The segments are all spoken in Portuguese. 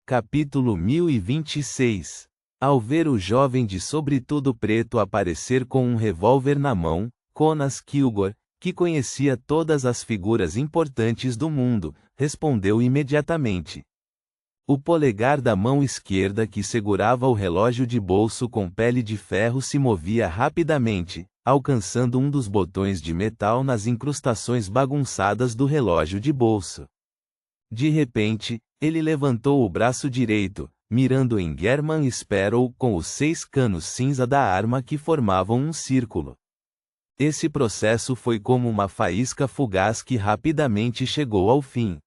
Capítulo 1026. Ao ver o jovem de sobretudo preto aparecer com um revólver na mão, Conas Kilgore, que conhecia todas as figuras importantes do mundo, respondeu imediatamente. O polegar da mão esquerda que segurava o relógio de bolso com pele de ferro se movia rapidamente, alcançando um dos botões de metal nas incrustações bagunçadas do relógio de bolso. De repente, ele levantou o braço direito, mirando em German Sparrow com os 6 canos cinza da arma que formavam um círculo. Esse processo foi como uma faísca fugaz que rapidamente chegou ao fim.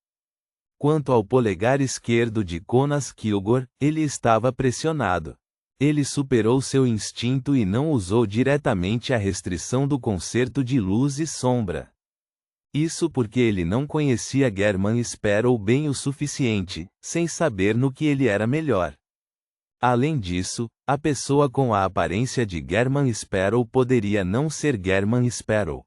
Quanto ao polegar esquerdo de Conas Kilgore, ele estava pressionado. Ele superou seu instinto e não usou diretamente a restrição do concerto de luz e sombra. Isso porque ele não conhecia German Sparrow bem o suficiente, sem saber no que ele era melhor. Além disso, a pessoa com a aparência de German Sparrow poderia não ser German Sparrow.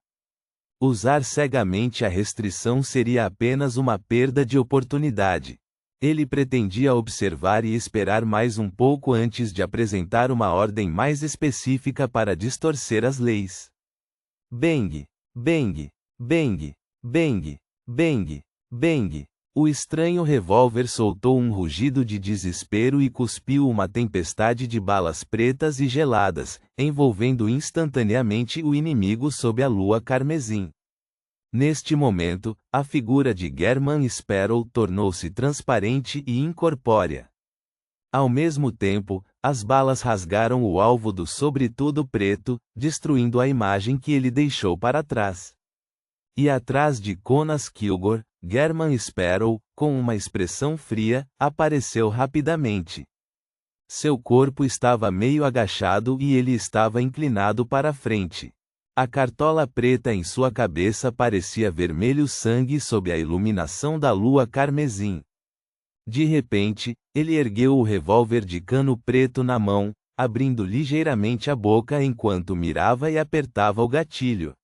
Usar cegamente a restrição seria apenas uma perda de oportunidade. Ele pretendia observar e esperar mais um pouco antes de apresentar uma ordem mais específica para distorcer as leis. Bang! Bang! Bang! Bang! Bang! Bang! O estranho revólver soltou um rugido de desespero e cuspiu uma tempestade de balas pretas e geladas, envolvendo instantaneamente o inimigo sob a lua carmesim. Neste momento, a figura de German Sparrow tornou-se transparente e incorpórea. Ao mesmo tempo, as balas rasgaram o alvo do sobretudo preto, destruindo a imagem que ele deixou para trás. E atrás de Conas Kilgore, German Sparrow, com uma expressão fria, apareceu rapidamente. Seu corpo estava meio agachado e ele estava inclinado para frente. A cartola preta em sua cabeça parecia vermelho sangue sob a iluminação da lua carmesim. De repente, ele ergueu o revólver de cano preto na mão, abrindo ligeiramente a boca enquanto mirava e apertava o gatilho.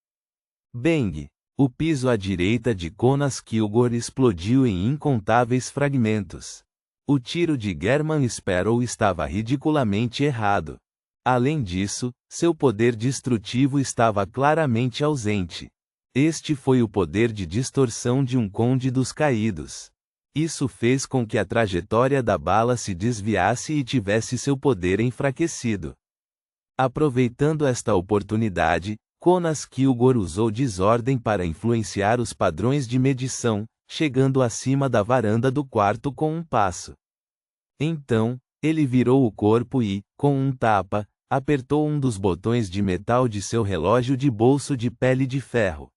Bang! O piso à direita de Conas Kilgore explodiu em incontáveis fragmentos. O tiro de German Sparrow estava ridiculamente errado. Além disso, seu poder destrutivo estava claramente ausente. Este foi o poder de distorção de um conde dos caídos. Isso fez com que a trajetória da bala se desviasse e tivesse seu poder enfraquecido. Aproveitando esta oportunidade, Conas Kilgore usou desordem para influenciar os padrões de medição, chegando acima da varanda do quarto com um passo. Então, ele virou o corpo e, com um tapa, apertou um dos botões de metal de seu relógio de bolso de pele de ferro.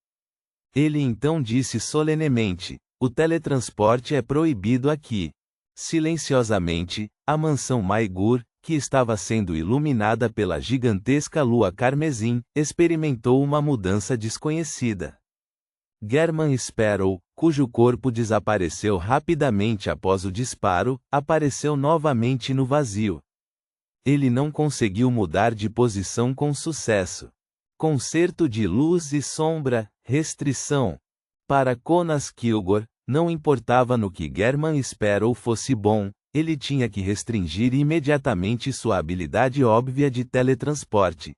Ele então disse solenemente: "O teletransporte é proibido aqui." Silenciosamente, a mansão Maigur, que estava sendo iluminada pela gigantesca lua carmesim, experimentou uma mudança desconhecida. German Sparrow, cujo corpo desapareceu rapidamente após o disparo, apareceu novamente no vazio. Ele não conseguiu mudar de posição com sucesso. Concerto de luz e sombra, restrição. Para Conas Kilgore, não importava no que German Sparrow fosse bom, ele tinha que restringir imediatamente sua habilidade óbvia de teletransporte.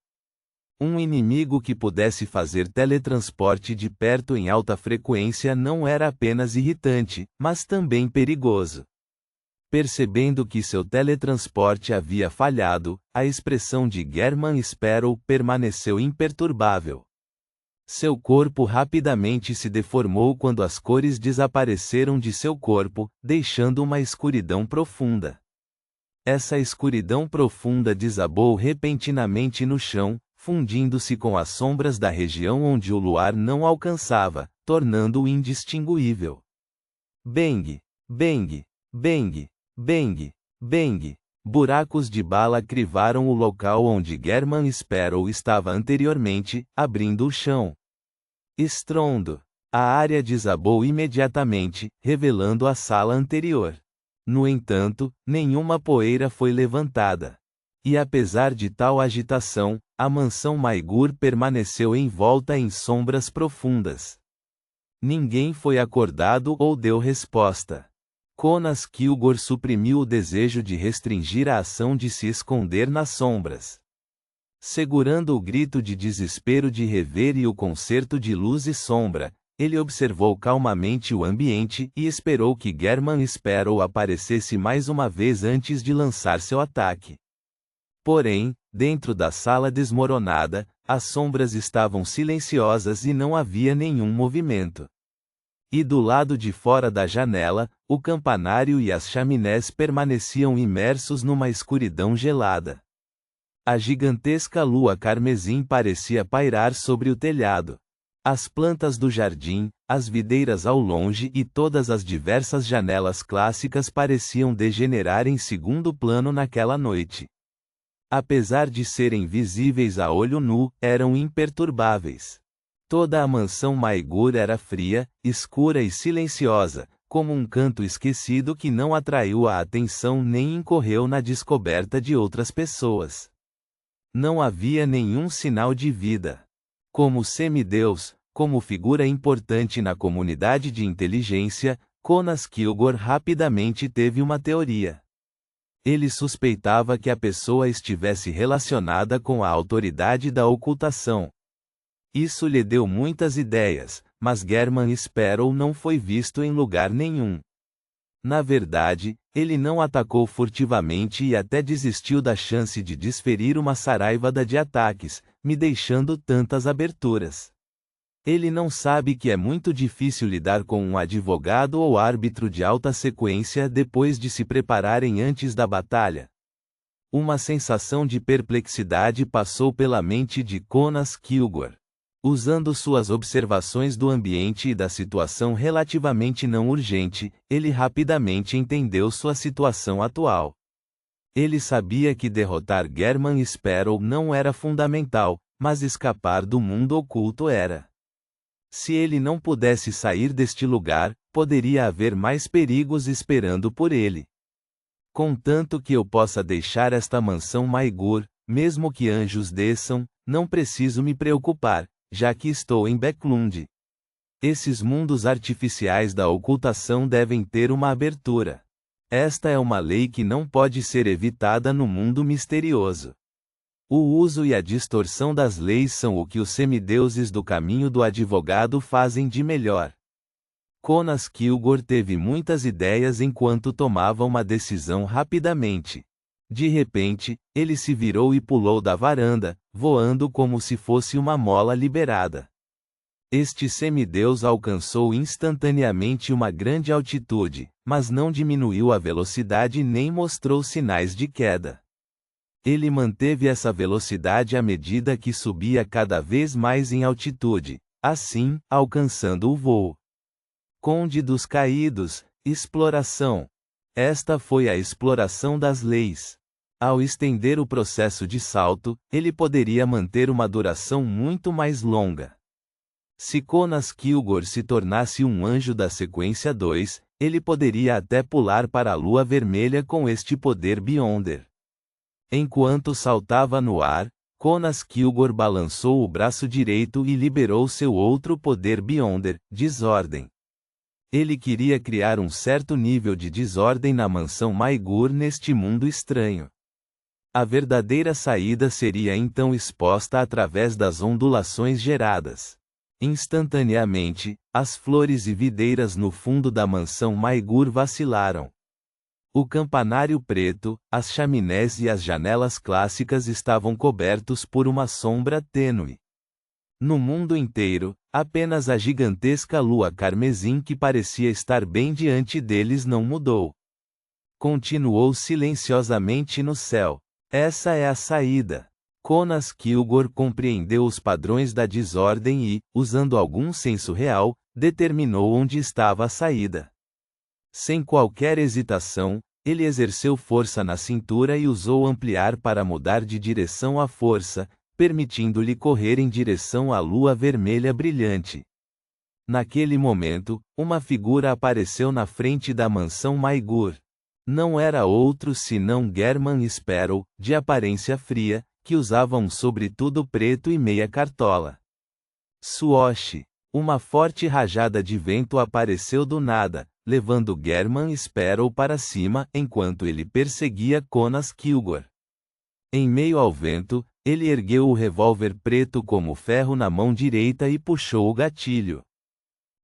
Um inimigo que pudesse fazer teletransporte de perto em alta frequência não era apenas irritante, mas também perigoso. Percebendo que seu teletransporte havia falhado, a expressão de German Sparrow permaneceu imperturbável. Seu corpo rapidamente se deformou quando as cores desapareceram de seu corpo, deixando uma escuridão profunda. Essa escuridão profunda desabou repentinamente no chão, fundindo-se com as sombras da região onde o luar não alcançava, tornando-o indistinguível. Bang! Bang! Bang! Bang! Bang! Buracos de bala crivaram o local onde German Sparrow estava anteriormente, abrindo o chão. Estrondo! A área desabou imediatamente, revelando a sala anterior. No entanto, nenhuma poeira foi levantada. E apesar de tal agitação, a mansão Maigur permaneceu envolta em sombras profundas. Ninguém foi acordado ou deu resposta. Conas Kilgore suprimiu o desejo de restringir a ação de se esconder nas sombras. Segurando o grito de desespero de rever e o concerto de luz e sombra, ele observou calmamente o ambiente e esperou que German Sparrow aparecesse mais uma vez antes de lançar seu ataque. Porém, dentro da sala desmoronada, as sombras estavam silenciosas e não havia nenhum movimento. E do lado de fora da janela, o campanário e as chaminés permaneciam imersos numa escuridão gelada. A gigantesca lua carmesim parecia pairar sobre o telhado. As plantas do jardim, as videiras ao longe e todas as diversas janelas clássicas pareciam degenerar em segundo plano naquela noite. Apesar de serem visíveis a olho nu, eram imperturbáveis. Toda a mansão Maigure era fria, escura e silenciosa, como um canto esquecido que não atraiu a atenção nem incorreu na descoberta de outras pessoas. Não havia nenhum sinal de vida. Como semideus, como figura importante na comunidade de inteligência, Conas Kilgore rapidamente teve uma teoria. Ele suspeitava que a pessoa estivesse relacionada com a autoridade da ocultação. Isso lhe deu muitas ideias, mas German Sparrow não foi visto em lugar nenhum. Na verdade, ele não atacou furtivamente e até desistiu da chance de desferir uma saraivada de ataques, me deixando tantas aberturas. Ele não sabe que é muito difícil lidar com um advogado ou árbitro de alta sequência depois de se prepararem antes da batalha. Uma sensação de perplexidade passou pela mente de Conas Kilgore. Usando suas observações do ambiente e da situação relativamente não urgente, ele rapidamente entendeu sua situação atual. Ele sabia que derrotar German Sparrow não era fundamental, mas escapar do mundo oculto era. Se ele não pudesse sair deste lugar, poderia haver mais perigos esperando por ele. Contanto que eu possa deixar esta mansão Maigure, mesmo que anjos desçam, não preciso me preocupar, já que estou em Becklund. Esses mundos artificiais da ocultação devem ter uma abertura. Esta é uma lei que não pode ser evitada no mundo misterioso. O uso e a distorção das leis são o que os semideuses do caminho do advogado fazem de melhor. Conas Kilgore teve muitas ideias enquanto tomava uma decisão rapidamente. De repente, ele se virou e pulou da varanda, voando como se fosse uma mola liberada. Este semideus alcançou instantaneamente uma grande altitude, mas não diminuiu a velocidade nem mostrou sinais de queda. Ele manteve essa velocidade à medida que subia cada vez mais em altitude, assim, alcançando o voo. Conde dos Caídos, exploração. Esta foi a exploração das leis. Ao estender o processo de salto, ele poderia manter uma duração muito mais longa. Se Conas Kilgore se tornasse um anjo da sequência 2, ele poderia até pular para a lua vermelha com este poder Beyonder. Enquanto saltava no ar, Conas Kilgore balançou o braço direito e liberou seu outro poder Beyonder, desordem. Ele queria criar um certo nível de desordem na mansão Maigure neste mundo estranho. A verdadeira saída seria então exposta através das ondulações geradas. Instantaneamente, as flores e videiras no fundo da mansão Maigure vacilaram. O campanário preto, as chaminés e as janelas clássicas estavam cobertos por uma sombra tênue. No mundo inteiro, apenas a gigantesca lua carmesim que parecia estar bem diante deles não mudou. Continuou silenciosamente no céu. Essa é a saída. Conas Kilgore compreendeu os padrões da desordem e, usando algum senso real, determinou onde estava a saída. Sem qualquer hesitação, ele exerceu força na cintura e usou ampliar para mudar de direção à força, permitindo-lhe correr em direção à lua vermelha brilhante. Naquele momento, uma figura apareceu na frente da mansão Maigure. Não era outro senão German Sparrow, de aparência fria, que usava um sobretudo preto e meia cartola. Suoshi. Uma forte rajada de vento apareceu do nada, levando German Sparrow para cima enquanto ele perseguia Conas Kilgore. Em meio ao vento, ele ergueu o revólver preto como ferro na mão direita e puxou o gatilho.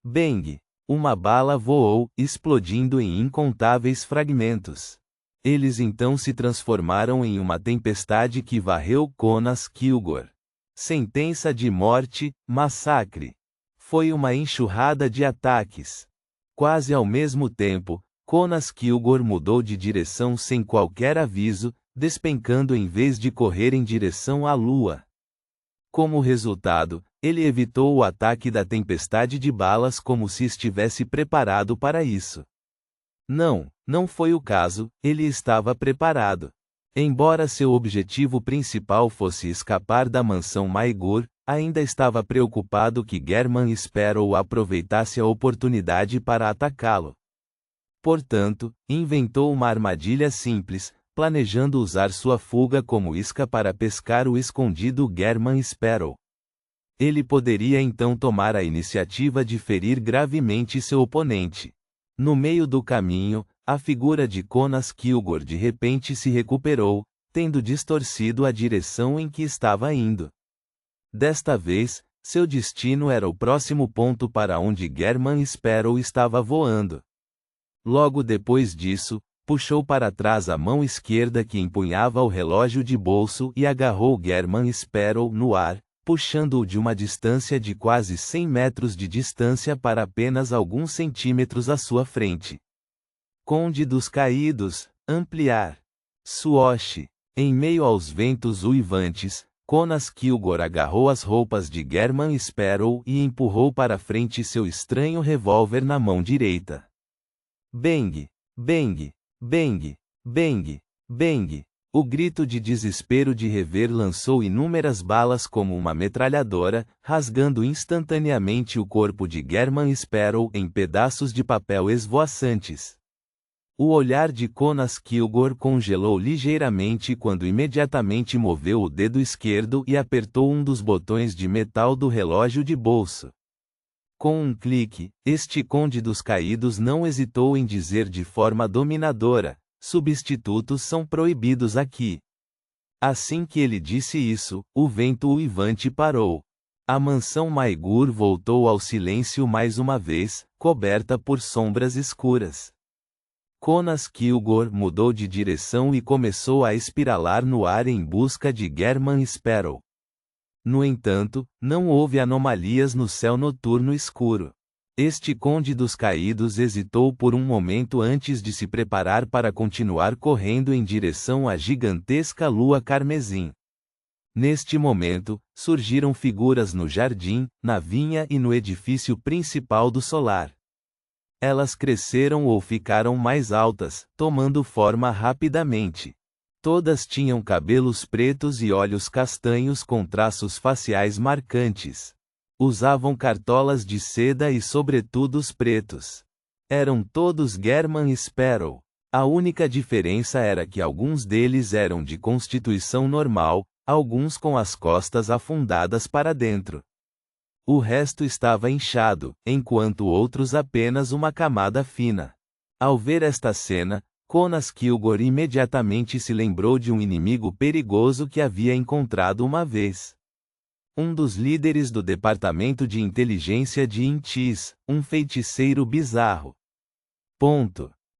Bang! Uma bala voou, explodindo em incontáveis fragmentos. Eles então se transformaram em uma tempestade que varreu Conas Kilgore. Sentença de morte, massacre. Foi uma enxurrada de ataques. Quase ao mesmo tempo, Conas Kilgore mudou de direção sem qualquer aviso, despencando em vez de correr em direção à lua. Como resultado, ele evitou o ataque da tempestade de balas como se estivesse preparado para isso. Não foi o caso, ele estava preparado. Embora seu objetivo principal fosse escapar da mansão Maigurh, ainda estava preocupado que German Sparrow aproveitasse a oportunidade para atacá-lo. Portanto, inventou uma armadilha simples, planejando usar sua fuga como isca para pescar o escondido German Sparrow. Ele poderia então tomar a iniciativa de ferir gravemente seu oponente. No meio do caminho, a figura de Conas Kilgore de repente se recuperou, tendo distorcido a direção em que estava indo. Desta vez, seu destino era o próximo ponto para onde German Sparrow estava voando. Logo depois disso, puxou para trás a mão esquerda que empunhava o relógio de bolso e agarrou German Sparrow no ar, puxando-o de uma distância de quase 100 metros de distância para apenas alguns centímetros à sua frente. Conde dos Caídos, ampliar. Suosh. Em meio aos ventos uivantes, Conas Kilgore agarrou as roupas de German Sparrow e empurrou para frente seu estranho revólver na mão direita. Bang! Bang! Bang! Bang! Bang! O grito de desespero de Rever lançou inúmeras balas como uma metralhadora, rasgando instantaneamente o corpo de German Sparrow em pedaços de papel esvoaçantes. O olhar de Conas Kilgore congelou ligeiramente quando imediatamente moveu o dedo esquerdo e apertou um dos botões de metal do relógio de bolso. Com um clique, este Conde dos Caídos não hesitou em dizer de forma dominadora: substitutos são proibidos aqui. Assim que ele disse isso, o vento uivante parou. A mansão Maigurh voltou ao silêncio mais uma vez, coberta por sombras escuras. Conas Kilgore mudou de direção e começou a espiralar no ar em busca de German Sparrow. No entanto, não houve anomalias no céu noturno escuro. Este Conde dos Caídos hesitou por um momento antes de se preparar para continuar correndo em direção à gigantesca lua carmesim. Neste momento, surgiram figuras no jardim, na vinha e no edifício principal do solar. Elas cresceram ou ficaram mais altas, tomando forma rapidamente. Todas tinham cabelos pretos e olhos castanhos com traços faciais marcantes. Usavam cartolas de seda e sobretudos pretos. Eram todos German Sparrow. A única diferença era que alguns deles eram de constituição normal, alguns com as costas afundadas para dentro. O resto estava inchado, enquanto outros apenas uma camada fina. Ao ver esta cena, Conas Kilgore imediatamente se lembrou de um inimigo perigoso que havia encontrado uma vez. Um dos líderes do departamento de inteligência de Intis, um feiticeiro bizarro.